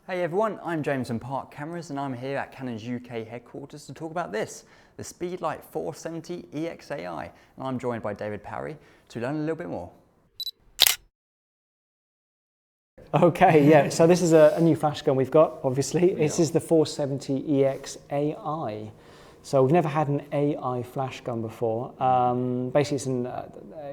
Hey everyone, I'm James from Park Cameras and I'm here at Canon's UK headquarters to talk about this, the Speedlite 470EX AI, and I'm joined by David Parry to learn a little bit more. Okay, yeah, so this is a new flash gun we've got, obviously. This is the 470EX AI. So we've never had an AI flash gun before. Basically,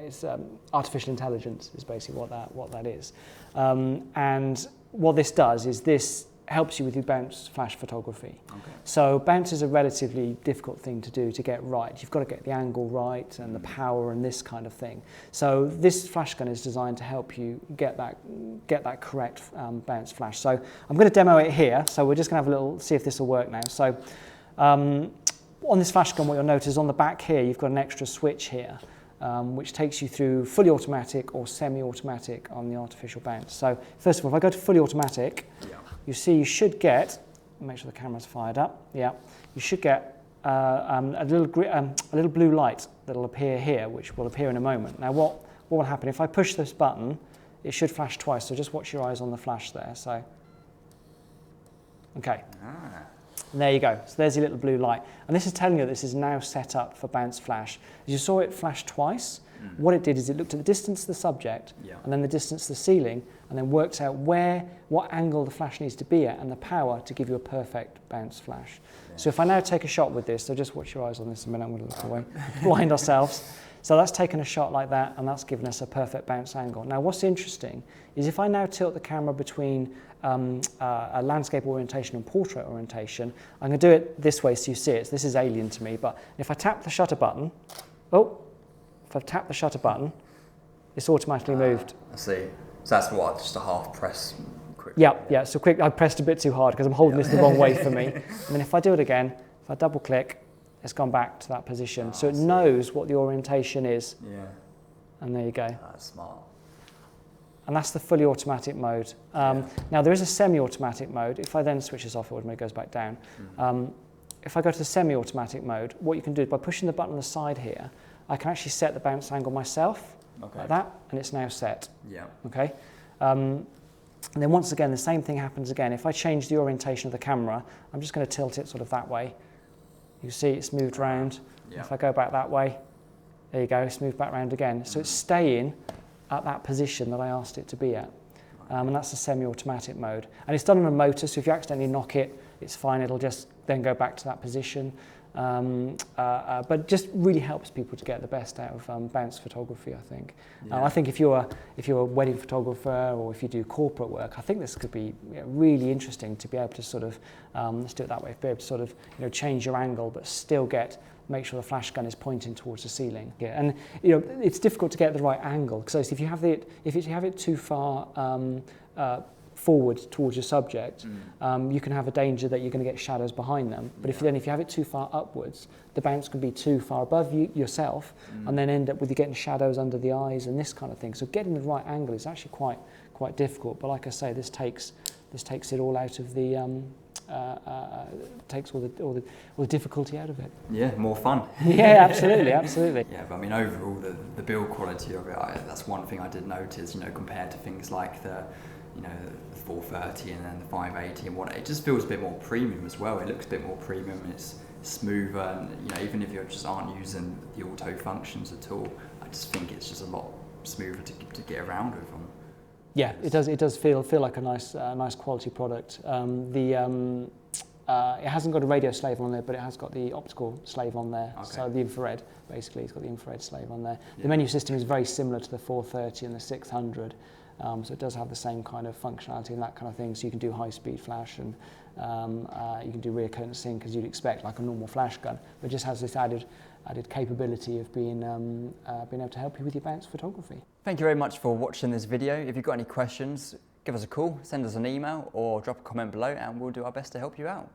it's artificial intelligence is basically what that is. And what this does is this helps you with your bounce flash photography. Okay. So bounce is a relatively difficult thing to do, to get right. You've got to get the angle right and the power and this kind of thing. So this flash gun is designed to help you get that correct bounce flash. So I'm going to demo it here. So we're just going to have a little, see if this will work now. So on this flash gun, what you'll notice on the back here, you've got an extra switch here, which takes you through fully automatic or semi-automatic on the artificial bounce. So first of all, if I go to fully automatic, you see you should get, make sure the camera's fired up, you should get a little blue light that'll appear here, which will appear in a moment. Now what will happen, if I push this button, it should flash twice, so just watch your eyes on the flash there. So, okay. And there you go. So there's your little blue light. And this is telling you this is now set up for bounce flash. As you saw it flash twice, what it did is it looked at the distance to the subject and then the distance to the ceiling and then worked out what angle the flash needs to be at and the power to give you a perfect bounce flash. So if I now take a shot with this, so just watch your eyes on this a minute, I'm going to look away, blind ourselves. So that's taken a shot like that and that's given us a perfect bounce angle. Now what's interesting is if I now tilt the camera between a landscape orientation and portrait orientation, I'm going to do it this way so you see it. So this is alien to me, but if I tap the shutter button, if I tap the shutter button, it's automatically moved. I see. So that's what, just a half press? Quick. Yeah, so quick, I pressed a bit too hard because I'm holding this the wrong way for me. And then if I do it again, if I double click, it's gone back to that position. So it knows what the orientation is. Yeah. And there you go. That's smart. And that's the fully automatic mode. Now there is a semi-automatic mode. If I then switch this off, it automatically goes back down. If I go to the semi-automatic mode, what you can do is by pushing the button on the side here, I can actually set the bounce angle myself, like that, and it's now set. Yeah. Okay. And then once again, the same thing happens again. If I change the orientation of the camera, I'm just going to tilt it sort of that way. You see it's moved round. If I go back that way, there you go, it's moved back round again. So it's staying at that position that I asked it to be at. And that's the semi-automatic mode. And it's done on a motor, so if you accidentally knock it, it's fine, it'll just then go back to that position. But just really helps people to get the best out of bounce photography, I think. I think if you're a wedding photographer or if you do corporate work, I think this could be really interesting to be able to sort of, let's do it that way, be able to sort of change your angle but still make sure the flash gun is pointing towards the ceiling. Yeah, and it's difficult to get the right angle because if you have it too far forward towards your subject, you can have a danger that you're going to get shadows behind them. But if you have it too far upwards, the bounce can be too far above yourself, and then end up with you getting shadows under the eyes and this kind of thing. So getting the right angle is actually quite difficult. But like I say, this takes it all out of the takes all the difficulty out of it. Yeah, more fun. Yeah, absolutely. Yeah, but I mean, overall, the build quality of it, that's one thing I did notice. Compared to things like the 430 and then the 580 and what, it just feels a bit more premium as well. It looks a bit more premium. It's smoother, and even if you just aren't using the auto functions at all, I just think it's just a lot smoother to get around with them. Yeah, it does feel like a nice quality product. It hasn't got a radio slave on there, but it has got the optical slave on there. Okay. So the infrared, basically, it's got the infrared slave on there. Yeah. The menu system is very similar to the 430 and the 600. So it does have the same kind of functionality and that kind of thing. So you can do high-speed flash and you can do rear curtain sync as you'd expect, like a normal flash gun. But it just has this added capability of being able to help you with your bounce photography. Thank you very much for watching this video. If you've got any questions, give us a call, send us an email, or drop a comment below, and we'll do our best to help you out.